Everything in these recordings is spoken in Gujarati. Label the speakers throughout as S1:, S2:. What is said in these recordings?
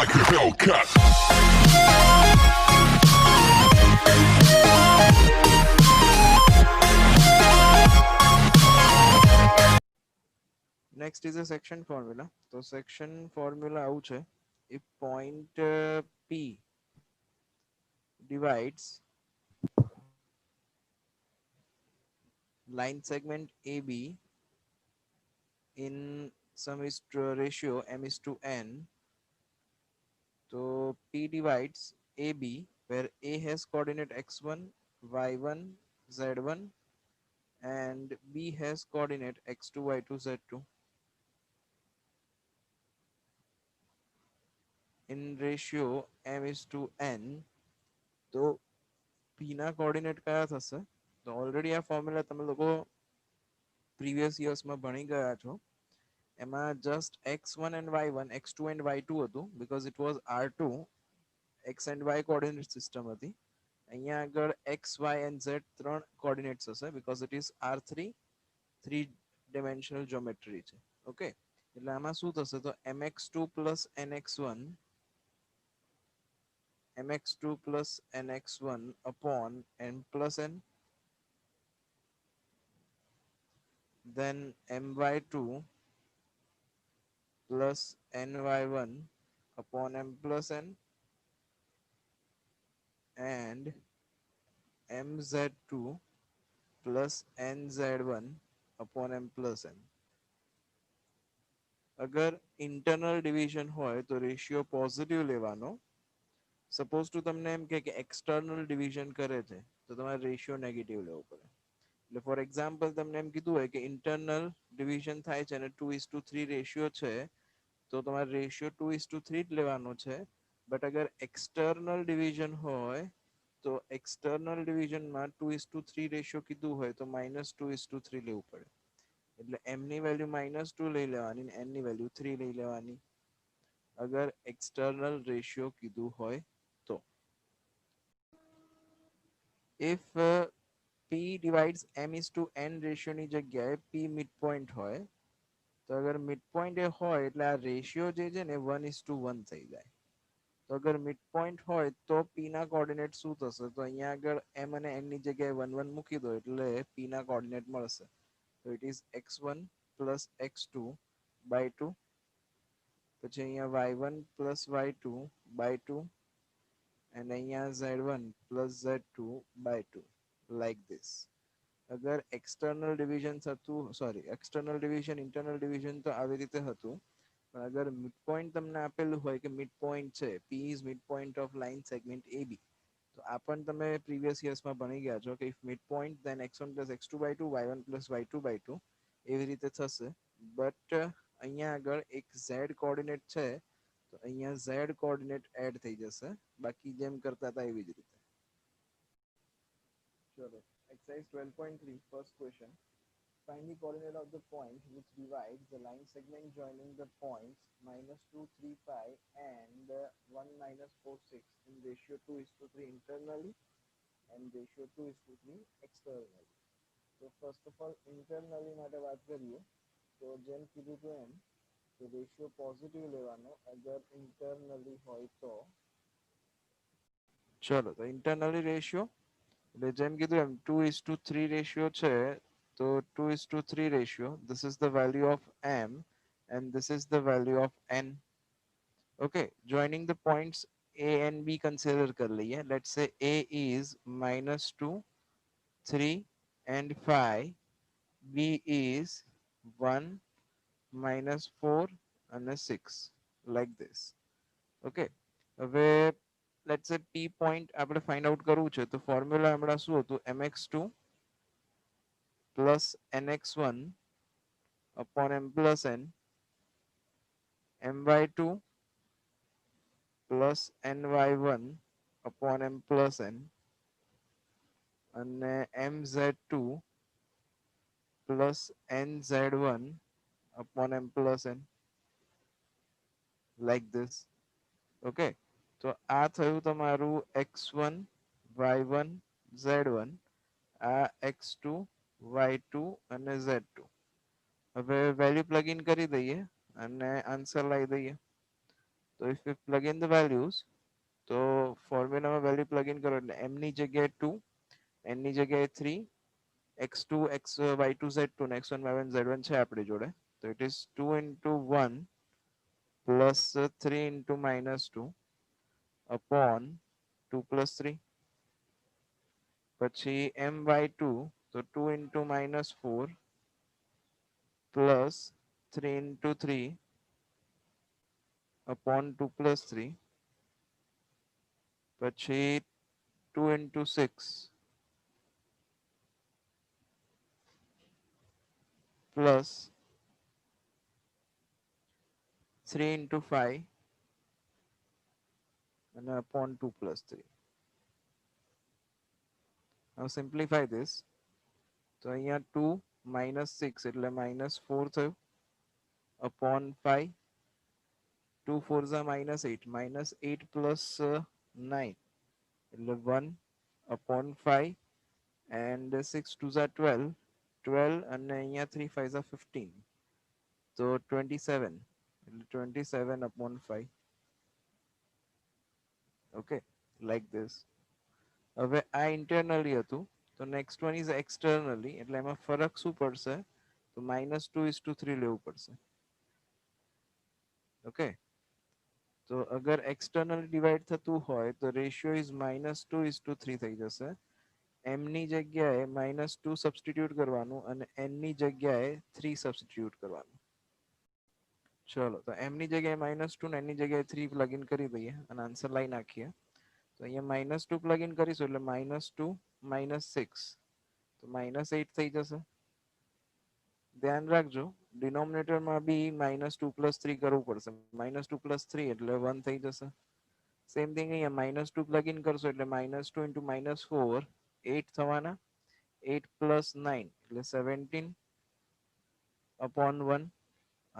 S1: like a Hellcat.
S2: Next is a section formula. So section formula આવું છે. If point P divides line segment AB in some is to ratio m is to n, so P divides AB where A has coordinate x1, y1, z1 and B has coordinate x2, y2, z2 in ratio m is to n. તો P ના કોઓર્ડિનેટ કયા થશે? તો ઓલરેડી આ ફોર્મ્યુલા તમે લોકો પ્રીવિયસ યર્સમાં ભણી ગયા છો. એમાં just x1 and y1, x2 and y2 હતું because it was R2 x and y coordinate system હતી. અહીંયા આગળ x, y and z ત્રણ કોઓર્ડિનેટ્સ હશે because it is R3 3 dimensional geometry છે. ઓકે, એટલે આમાં શું થશે? તો mx2 plus nx1 mx2 plus nx1 upon n plus n, then my2 plus ny1 upon m plus n and mz2 plus nz1 upon m plus n. अगर इंटरनल डिविजन होय तो रेशियो पॉजिटिव लेवानो. सपोज टू तमने एम के एक्सटर्नल डिविजन करे छे तो તમારે રેશિયો નેગેટિવ લેવો પડે. એટલે ફોર એક્ઝામ્પલ તમને એમ કીધું હોય કે ઇન્ટરનલ ડિવિઝન થાય છે અને 2:3 રેશિયો છે તો તમારે રેશિયો 2:3 જ લેવાનો છે. બટ અગર એક્સટર્નલ ડિવિઝન હોય તો એક્સટર્નલ ડિવિઝનમાં 2:3 રેશિયો કીધું હોય તો -2:3 લેવું પડે. એટલે m ની વેલ્યુ -2 લઈ લેવાની અને n ની વેલ્યુ 3 લઈ લેવાની અગર એક્સટર્નલ રેશિયો કીધું હોય તો. if p divides m is to n ratio ની જગ્યાએ p મિડ પોઈન્ટ હોય તો અગર મિડ પોઈન્ટ એ હોય એટલે આ રેશિયો જે છે ને 1:1 થઈ જાય. તો અગર મિડ પોઈન્ટ હોય તો p ના કોઓર્ડિનેટ શું થશે? તો અહીંયા આગળ m અને n ની જગ્યાએ 1 1 મૂકી દો એટલે p ના કોઓર્ડિનેટ મળશે. તો it is x1 plus x2 by 2, પછી અહીંયા y1 plus y2 by 2 and અહીંયા z1 plus z2 by 2 like this. અગર એક્સટર્નલ ડિવિઝન હતું, sorry external division internal division તો આવી રીતે હતું, પણ અગર મિડ પોઈન્ટ તમને આપેલું હોય કે મિડ પોઈન્ટ છે p is mid point of line segment AB, તો આ પણ તમે પ્રીવિયસ યર્સમાં ભણી ગયા છો કે if mid point then x1 plus x2 by 2 y1 plus y2 by 2 એવી રીતે થશે. બટ અહીંયા આગળ એક z કોઓર્ડિનેટ છે તો અહીંયા z કોઓર્ડિનેટ એડ થઈ જશે, બાકી જેમ કરતા હતા એવી જ રીતે. ચલો exercise 12.3 first question. Find the coordinate of the point which divides the line segment joining the points -2, 3, 5 and 1, -4, 6 in ratio 2:3 internally and ratio 2:3 externally. So first of all internally માટે વાત કરીએ તો જેમ કીધું હતું એમ તો રેશિયો પોઝિટિવ લેવાનો અગર ઇન્ટરનલી હોય તો. ચલો તો ઇન્ટરનલી રેશિયો એટલે જેમ કીધું એમ 2:3 રેશિયો છે તો 2:3 ratio, this is the value of m and this is the value of n. Okay, joining the points a and b consider kar liye. Let's say a is -2, 3 and 5, b is 1, -4 and 6 like this. Okay, હવે let's say p point આપણે find out કરવું છે તો ફોર્મ્યુલા હમણાં શું હતું? mx2 plus nx1 upon m plus n, my2 plus ny1 upon m plus n અને mz2 plus nz1 upon m plus n like this. Okay, તો આ થયું તમારું x1 y1 z1, આ x2 y2 અને z2. હવે વેલ્યુ પ્લગ ઇન કરી દઈએ અને આન્સર લાવી દઈએ. તો તો if you plug in the values, તો ફોર્મ્યુલામાં વેલ્યુ પ્લગ ઇન કરો એટલે m ની જગ્યાએ 2, n ની જગ્યાએ 3, x2 x y2 z2 ને x1 y1 z1 છે આપણી જોડે, તો it is 2 into 1 plus 3 into minus 2 upon 2 plus 3, પછી my2, તો 2 into minus 4 plus 3 into 3 upon 2 plus 3, પછી 2 into 6 plus 3 into 5 and upon 2 plus 3. Now simplify this. તો અહીંયા 2 minus 6 એટલે minus 4 થયું upon 5. 2 4s are minus 8. Minus 8 plus 9 એટલે 1 upon 5 and 6 2s are 12. 12 અને અહીંયા 3 5s are 15. તો 27 એટલે 27 upon 5. Okay, like this. હવે આ internally હતું, તો next one is externally, એટલે એમાં ફરક શું પડશે, તો -2:3 લેવું પડશે. ઓકે, તો અગર એક્સટર્નલ ડિવાઈડ થતું હોય તો રેશિયો ઇઝ -2:3 થઈ જશે. m ની જગ્યાએ -2 સબસ્ટિટ્યુટ કરવાનું અને n ની જગ્યાએ 3 સબસ્ટિટ્યુટ કરવાનું. ચલો, તો m ની જગ્યાએ -2 ને n ની જગ્યાએ 3 પ્લગ ઇન કરી દઈએ અને આન્સર લાઈ નાખીએ. તો અહીંયા -2 પ્લગ ઇન કરીશું એટલે -2 -6 તો -8 થઈ જશે. ધ્યાન રાખજો, ડિનોમિનેટરમાં બી -2 + 3 કરવું પડશે. -2 + 3 એટલે 1 થઈ જશે. સેમ થિંગ અહીંયા -2 પ્લગ ઇન કરશો એટલે -2 × -4 8 થવાના. 8 + 9 એટલે 17 upon 1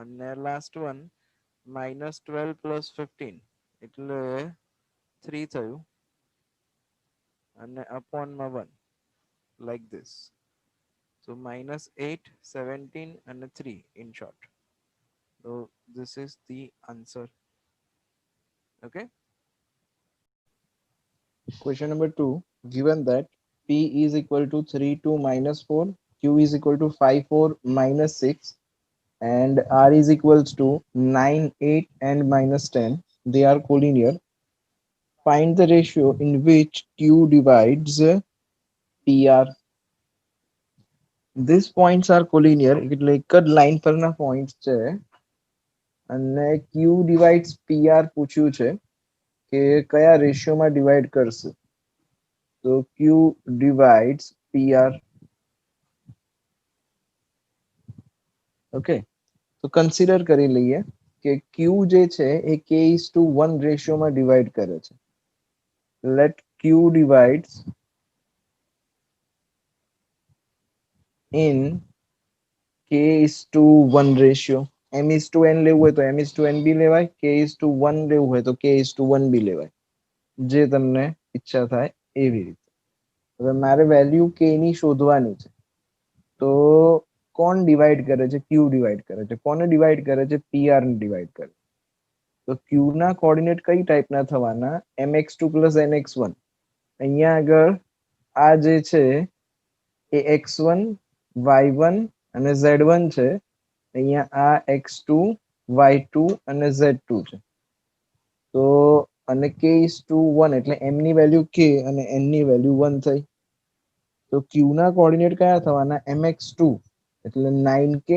S2: અને લાસ્ટ વન -12 + 15 એટલે 3 થયું અને અપોનમાં 1, like this. So -8, 17 and 3 in short. So this is the answer. Okay.
S1: Question number 2. Given that P is equal to 3 2 -4, Q is equal to 5 4 -6, and R is equals to 9 8 and -10, they are collinear. Find the ratio in which Q divides PR. These points are collinear, એટલે એક જ લાઈન પરના પોઈન્ટ્સ છે અને Q divides PR પૂછ્યું છે કે કયા રેશિયોમાં ડિવાઈડ કરશે. તો Q divides PR. ઓકે, તો કન્સિડર કરી લઈએ કે Q જે છે એ K:1 રેશિયોમાં ડિવાઈડ કરે છે. Let Q divides in K:1 ratio. M:n લેવું હોય તો M:n બી લેવાય, K:1 લેવું હોય તો K:1 બી લેવાય, જે તમને ઈચ્છા થાય એવી રીતે. હવે મારે વેલ્યુ K ની શોધવાની છે. તો કોણ ડિવાઈડ કરે છે? Q ડિવાઈડ કરે છે. કોને ડિવાઈડ કરે છે? PR ને ડિવાઈડ કરે. તો Q ના કોઓર્ડિનેટ કઈ ટાઈપના થવાના? mx2 + nx1. અહીંયા આગળ આ જે છે એ x1 y1 અને z1 છે. અહીંયા આ x2 y2 અને z2 છે. તો અને K:1 એટલે m ની વેલ્યુ K અને n ની વેલ્યુ 1 થઈ. તો Q ના કોઓર્ડિનેટ કયા થવાના? mx2 એટલે 9k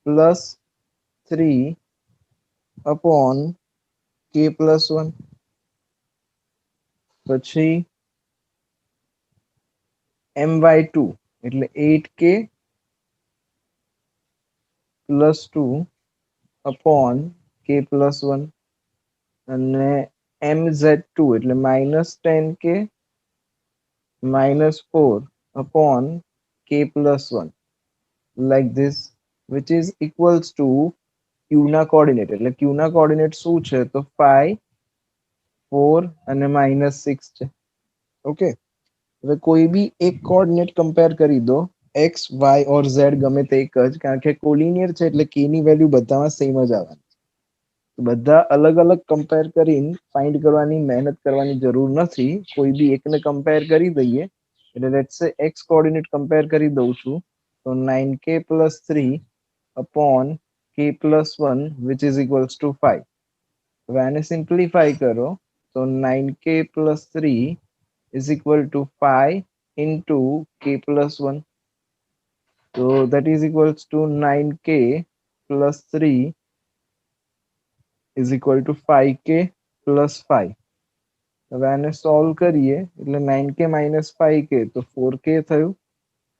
S1: + 3 upon k + 1. પછી my2 એટલે 8k + 2 upon k + 1 અને mz2 એટલે -10k -4 upon k + 1, like this, which is equals to Q ના કોઓર્ડિનેટ. એટલે Q ના કોઓર્ડિનેટ શું છે? તો 5 4 અને -6 છે. ઓકે, હવે કોઈ બી એક કોઓર્ડિનેટ કમ્પેર કરી દો, x y or z ગમે તે એક જ, કારણ કે કોલિનિયર છે એટલે k ની વેલ્યુ બધામાં સેમ જ આવવાની. તો બધા અલગ અલગ કમ્પેર કરીને ફાઇન્ડ કરવાની મહેનત કરવાની જરૂર નથી, કોઈ બી એકને કમ્પેર કરી દઈએ. એટલે લેટ્સ સે x કોઓર્ડિનેટ કમ્પેર કરી દઉં છું, તો 9k plus 3 upon k plus 1 which is equals to 5. હવે આને સિમ્પ્લિફાઈ કરો તો 9k plus 3 is equal to 5 into k plus 1. So that is equals to 9k plus 3 is equal to 5k plus 5. હવે આને સોલ્વ કરીએ એટલે 9k minus 5k તો 4k થયું.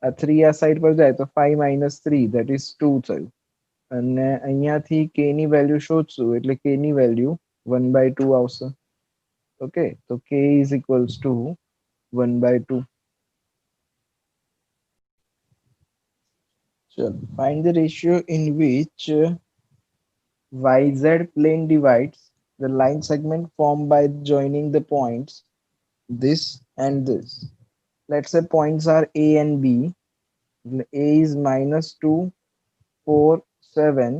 S1: આ 3 આ સાઈડ પર જાય તો 5 minus 3 that is 2 થયું. અને અહીંયાથી k ની વેલ્યુ શોધશું એટલે k ની વેલ્યુ 1/2 આવશે. ઓકે, તો k is equals to 1/2. So find the ratio in which YZ plane divides the line segment formed by joining the points this and this. Let's say points are A and B. A is -2, 4, 7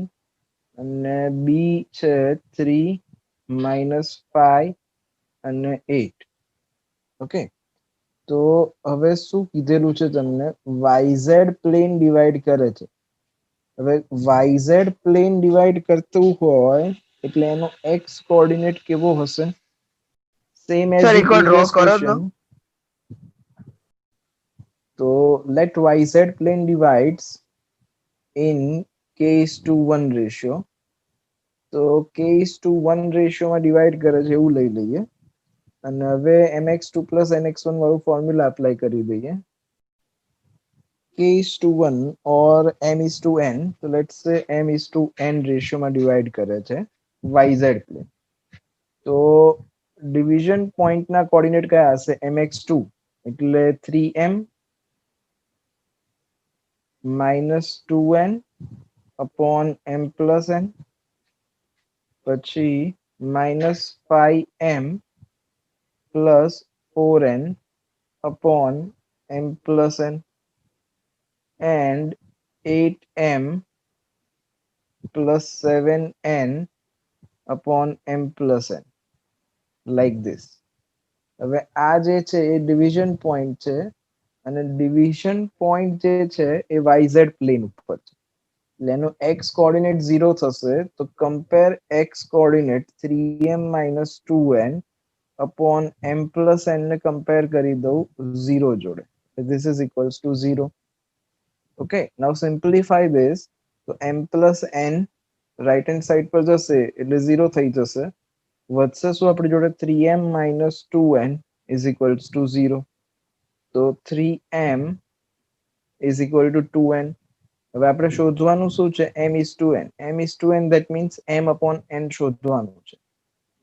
S1: and B છે 3, -5 અને 8. ઓકે, તો હવે શું કીધેલું છે તમને, YZ પ્લેન ડિવાઈડ કરે છે. હવે YZ પ્લેન ડિવાઈડ કરતું હોય એટલે એનો x કોઓર્ડિનેટ કેવો હશે? સેમ એઝ
S2: સર
S1: ધી
S2: એકવાર ડ્રો
S1: પ્રીવિયસ
S2: કરો તો.
S1: ક્વેશ્ચન. તો let YZ plane divides in k is to 1 ratio. તો k is to 1 રેશિયોમાં ડિવાઈડ કરે છે એવું લઈ લઈએ. અને હવે mx2 plus nx1 વાળું ફોર્મ્યુલા એપ્લાય કરી દઈએ. k is to 1 or m is to n, તો let's say m is to n રેશિયોમાં ડિવાઈડ કરે છે YZ પ્લેન. તો ડિવિઝન પોઈન્ટના કોઓર્ડિનેટ કયા હશે? mx2 એટલે 3m minus 2n upon m plus n, પછી minus 5m plus 4n upon m plus n and 8m plus 7n upon m plus n, like this. હવે આ જે છે એ ડિવિઝન પોઈન્ટ છે અને ડિવિઝન પોઈન્ટ જે છે એ YZ પ્લેન ઉપર છે એટલે એનો x કોઓર્ડિનેટ 0 થશે. તો compare x coordinate 3m minus 2n upon m plus n ને કમ્પેર કરી દઉં 0 જોડે. This is equals to 0. Okay, now simplify this. તો m plus n right hand side પર જશે એટલે 0 થઈ જશે. વધશે શું આપણી જોડે? 3m minus 2n is equals to 0. તો 3m is equal to 2n. હવે આપણે શોધવાનું શું છે? m is to n. m is to n that means m upon n શોધવાનું છે.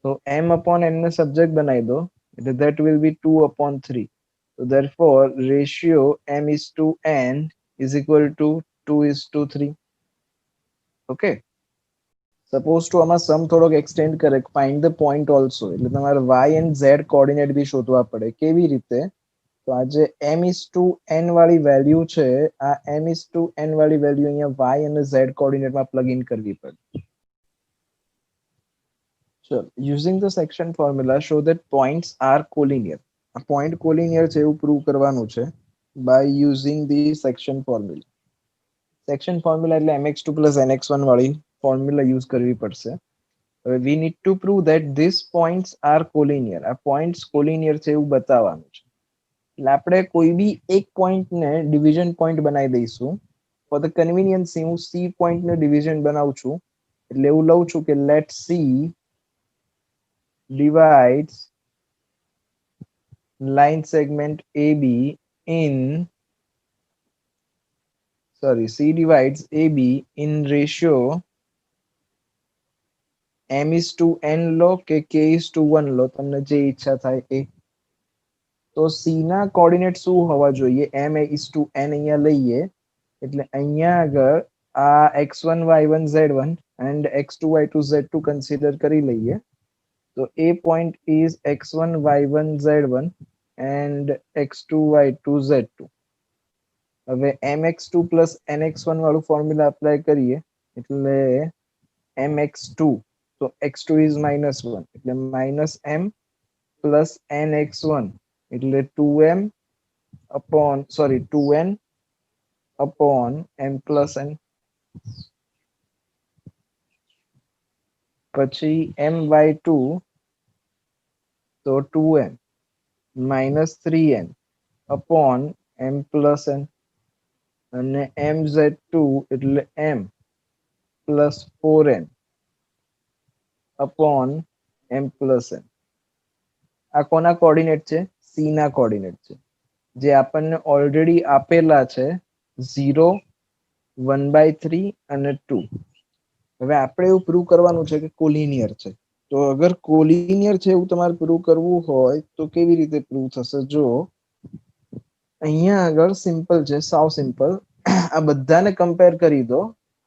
S1: તો m upon n ને સબ્જેક્ટ બનાવી દો એટલે that will be 2 upon 3. So therefore ratio m is to n is equal to 2 is to 3. Okay, suppose two આમાં સમ થોડોક એક્સટેન્ડ કરે, ફાઇન્ડ ધ પોઈન્ટ ઓલ્સો, એટલે તમારે y એન્ડ z કોઓર્ડિનેટ બી શોધવા પડે. કેવી રીતે? તો આ જે m is to n વાળી વેલ્યુ છે, આ m is to n વાળી વેલ્યુ અહીંયા y અને z કોઓર્ડિનેટમાં પ્લગ ઇન કરવી પડે. ચલો, using the section formula show that points are collinear. આ પોઈન્ટ કોલિનિયર છે એવું પ્રૂવ કરવાનું છે by using the section formula. Section formula એટલે mx2 plus nx1 વાળી ફોર્મ્યુલા યુઝ કરવી પડશે. હવે we need to prove that these points are collinear. આ પોઈન્ટ્સ કોલિનિયર છે એવું બતાવવાનું છે. એટલે આપણે કોઈ બી એક પોઈન્ટને ડિવિઝન પોઈન્ટ બનાવી દઈશું. ફોર ધ કન્વીનિયન્સી હું C પોઈન્ટને ડિવિઝન બનાવું છું એટલે એવું લઉં છું કે let C divides line segment AB in C divides AB in ratio m is to n લો કે k is to 1 લો, તમને જે ઈચ્છા થાય એ. તો C ના કોઓર્ડિનેટ શું હોવા જોઈએ? m is to n અહીંયા લઈએ એટલે અહીંયા આગળ આ x1 y1 z1 and x2 y2 z2 consider કરી લઈએ. તો a point is x1 y1 z1 and x2 y2 z2. હવે mx2 plus nx1 વાળું ફોર્મ્યુલા એપ્લાય કરીએ એટલે mx2 તો x2 is -1 એટલે -m plus nx1 એટલે 2m upon sorry 2n upon m plus n. પછી my2 તો 2m -3n upon m plus n અને mz2 એટલે m plus 4n upon m plus n. આ કોના કોઓર્ડિનેટ છે? c ના કોઓર્ડિનેટ છે, જે આપણને ઓલરેડી આપેલા છે 0, 1/3 અને 2. હવે આપણે એવું પ્રૂવ કરવાનું છે કે કોલિનિયર છે. તો અગર કોલિનિયર છે એવું તમારે પ્રૂવ કરવું હોય તો કેવી રીતે પ્રૂવ થશે? જો અહીંયા આગળ સિમ્પલ છે, સાવ સિમ્પલ. આ બધાને કમ્પેર કરી દો.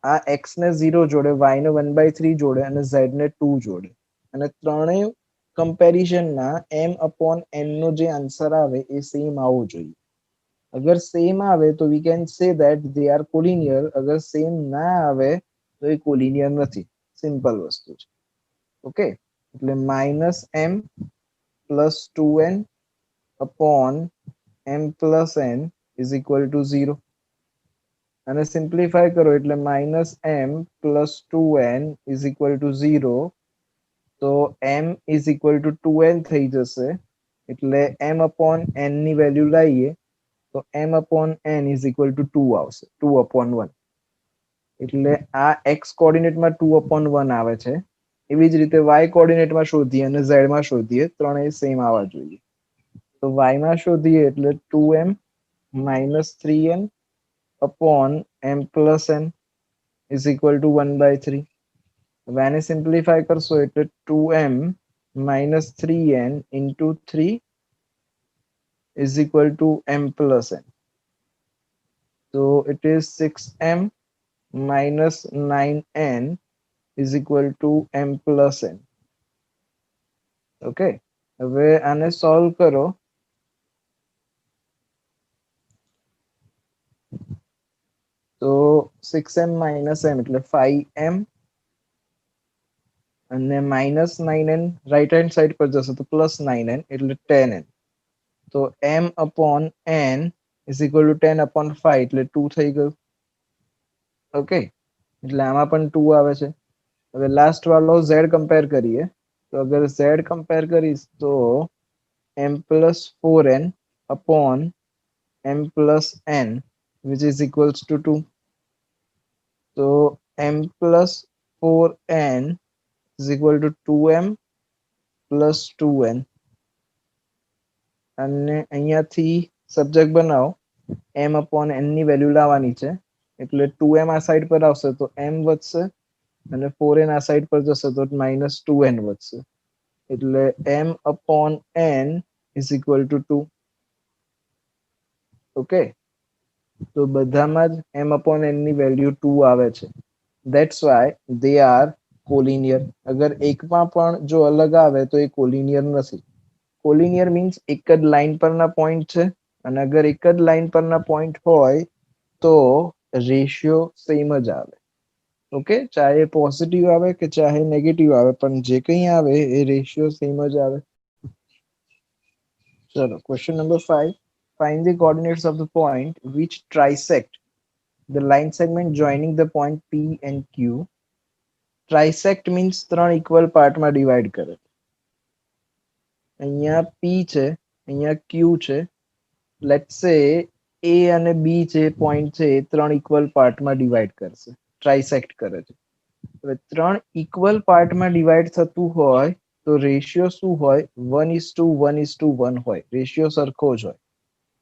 S1: આ x ને 0 જોડે, y ને 1/3 જોડે અને z ને 2 જોડે, અને ત્રણેય કમ્પેરિઝનના m upon n નો જે આન્સર આવે એ સેમ આવવો જોઈએ. અગર સેમ આવે તો we can say that they are collinear. અગર સેમ ના આવે તો એ કોલિનિયર નથી. સિમ્પલ વસ્તુ છે. ઓકે, એટલે -m plus 2n upon m plus n is equal to 0. અને સિમ્પ્લિફાય કરો એટલે -m plus 2n is equal to 0. તો m is equal to 2n થઈ જશે. એટલે m upon n ની વેલ્યુ લાવીએ તો m upon n is equal to 2 આવશે, 2 upon 1. એટલે આ x કોઓર્ડિનેટમાં 2 upon 1 આવે છે. એવી જ રીતે y કોઓર્ડિનેટમાં શોધીએ અને z માં શોધીએ, ત્રણેય સેમ આવવા જોઈએ. તો y માં શોધીએ એટલે 2m -3n upon m plus n is equal to 1/3. હવે આને સિમ્પ્લિફાય કરશો એટલે 2m -3n into 3 is equal to m plus n. So it is 6m minus 9n is equal to m plus n. Okay, હવે આને સોલ્વ કરો તો 6m minus m એટલે 5m અને -9n રાઈટ હેન્ડ સાઈડ પર જશે તો +9n એટલે 10n. તો m upon n is equal to 10 upon 5 એટલે 2 થઈ ગયું. ઓકે, એટલે આમાં પણ 2 આવે છે. હવે લાસ્ટ વાળો z કમ્પેર કરીએ તો અગર z કમ્પેર કરીશ તો m plus 4n upon m plus n which is equals to 2. તો m plus 4n is equal to 2m plus 2n. અને અહીંયાથી સબ્જેક્ટ બનાવો, m upon n ની વેલ્યુ લાવવાની છે એટલે 2m આ સાઈડ પર આવશે તો m વધશે અને 4n આ સાઈડ પર જશે તો -2n વધશે. એટલે m upon n is equal to 2. Okay, તો બધામાં જ m upon n ની વેલ્યુ 2 આવે છે. That's why they are collinear. અગર એકમાં પણ જો અલગ આવે તો એ કોલિનિયર નથી. કોલિનિયર મીન્સ એક જ લાઈન પરના પોઈન્ટ છે, અને અગર એક જ લાઈન પરના પોઈન્ટ હોય તો રેશિયો સેમ જ આવે. ઓકે, ચાહે પોઝિટિવ આવે કે ચાહે નેગેટિવ આવે, પણ જે કંઈ આવે એ રેશિયો સેમ જ આવે. ચલો, question number 5. Find the coordinates of the point which trisect the line segment joining the point P and Q. Trisect means ત્રણ ઇક્વલ પાર્ટમાં ડિવાઈડ કરે. અહીંયા P છે, અહીંયા Q છે. લેટ્સ સે A અને B જે પોઈન્ટ છે એ ત્રણ ઇક્વલ પાર્ટમાં ડિવાઈડ કરશે, ટ્રાઇસેક્ટ કરે છે. હવે ત્રણ ઇક્વલ પાર્ટમાં ડિવાઈડ થતું હોય તો રેશિયો શું હોય? 1:1:1 હોય. રેશિયો સરખો જ હોય,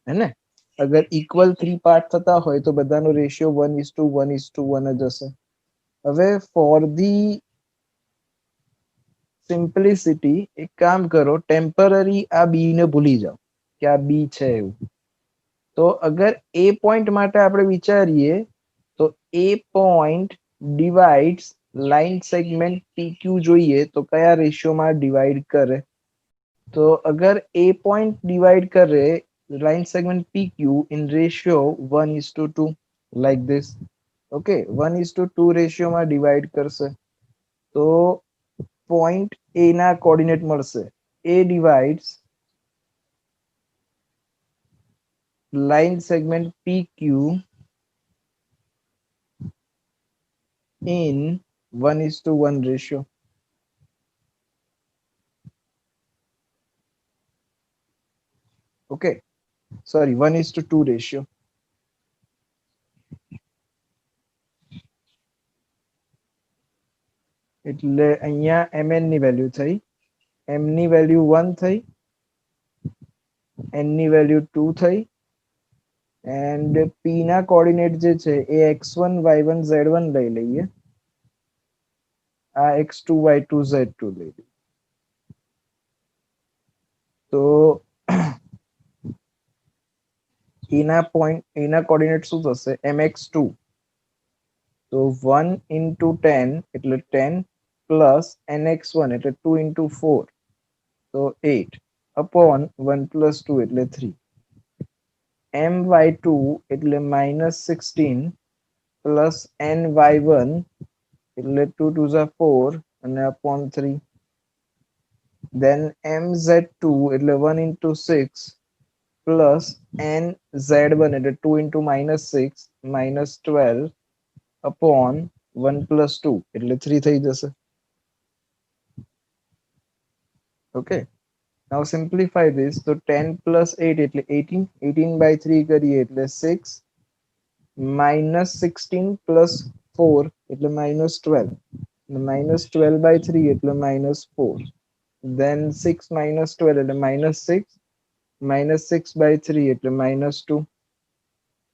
S1: હે ને? અગર ઇક્વલ 3 પાર્ટ થતા હોય તો બધાનો રેશિયો 1:1:1 જ હશે. હવે ફોર ધી સિમ્પ્લિસિટી એક કામ કરો, ટેમ્પરરી આ બી ને ભૂલી જાઓ કે આ બી છે એવું. તો અગર એ પોઈન્ટ માટે આપણે વિચારીએ તો એ point divides line segment PQ જોઈએ તો કયા રેશિયોમાં ડિવાઈડ કરે? તો અગર એ પોઈન્ટ ડિવાઈડ કરે line segment PQ in ratio 1:2 like this. Okay, 1:2 રેશિયોમાં ડિવાઈડ કરશે. તો પોઈન્ટ એ ના કોર્ડિનેટ મળશે. A divides line segment PQ in 1:1 ratio. Okay, sorry, 1:2 ratio. એટલે અહીંયા mn ની વેલ્યુ થઈ, m ની વેલ્યુ 1 થઈ, n ની વેલ્યુ 2 થઈ, એન્ડ p ના કોઓર્ડિનેટ જે છે એ x1 y1 z1 લઈ લઈએ, આ x2 y2 z2 લઈ લઈએ. તો એના પોઈન્ટ એના કોઓર્ડિનેટ શું થશે, mx2. તો 1 into 10 એટલે 10 પ્લસ nx1 એટલે 2 into 4 તો 8 upon 1 plus 2 એટલે 3. my2 એટલે -16 પ્લસ ny1 એટલે 2 2 4 અને upon 3. then mz2 એટલે 1 into 6 પ્લસ nz1 એટલે 2 into -6 -12 upon 1 plus 2 એટલે 3 થઈ જશે. Okay, now simplify this. So 10 plus 8 એટલે 18, 18 by 3 કરીએ એટલે 6, -16 plus 4 એટલે -12, -12 by 3 એટલે -4, then 6 minus 12 એટલે -6, -6 by 3 એટલે -2.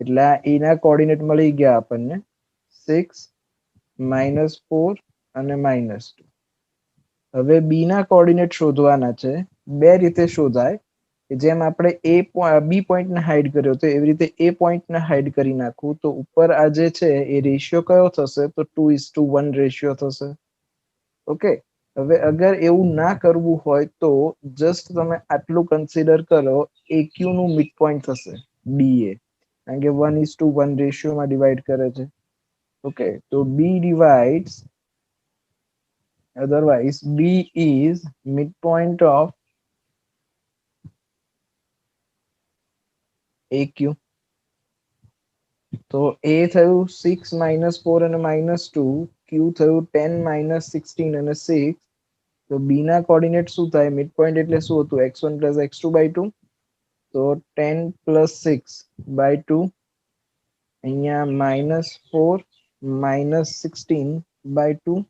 S1: એટલે એના કોઓર્ડિનેટ મળી ગયા આપણને 6, -4 અને -2. હવે બી ના કોઓર્ડિનેટ શોધવાના છે. બે રીતે શોધાય, કે જેમ આપણે બી પોઈન્ટને હાઈડ કર્યો તો એવી રીતે એ પોઈન્ટને હાઈડ કરી નાખવું. તો ઉપર આ જે છે એ રેશિયો કયો થશે, તો 2:1 રેશિયો થશે. ઓકે, હવે અગર એવું ના કરવું હોય તો જસ્ટ તમે આટલું કન્સિડર કરો, એક્યુ નું મિડ પોઈન્ટ થશે બી એ, કારણ કે 1:1 રેશિયોમાં ડિવાઈડ કરે છે. ઓકે, તો બી divides, otherwise b is midpoint of aq. તો a થયું 6 -4 અને -2, q થયું 10 -16 અને 6. તો b ના કોઓર્ડિનેટ શું થાય, મિડ પોઈન્ટ એટલે શું હતું, x1 + x2 by 2. તો 10 + 6 by 2, અહીંયા -4 -16 by 2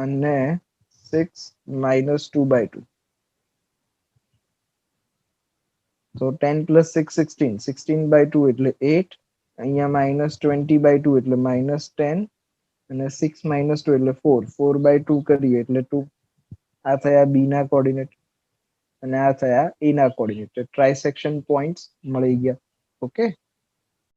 S1: અને 6 -2 by 2. તો 10 + 6 16, 16 by 2 એટલે 8, અહીંયા -20 by 2 એટલે -10 અને 6 - 2 એટલે 4, 4 by 2 કરીએ એટલે 2. આ થયા બી ના કોઓર્ડિનેટ અને આ થયા એ ના કોઓર્ડિનેટ. ટ્રાઇસેક્શન પોઈન્ટ્સ મળી ગયા. ઓકે.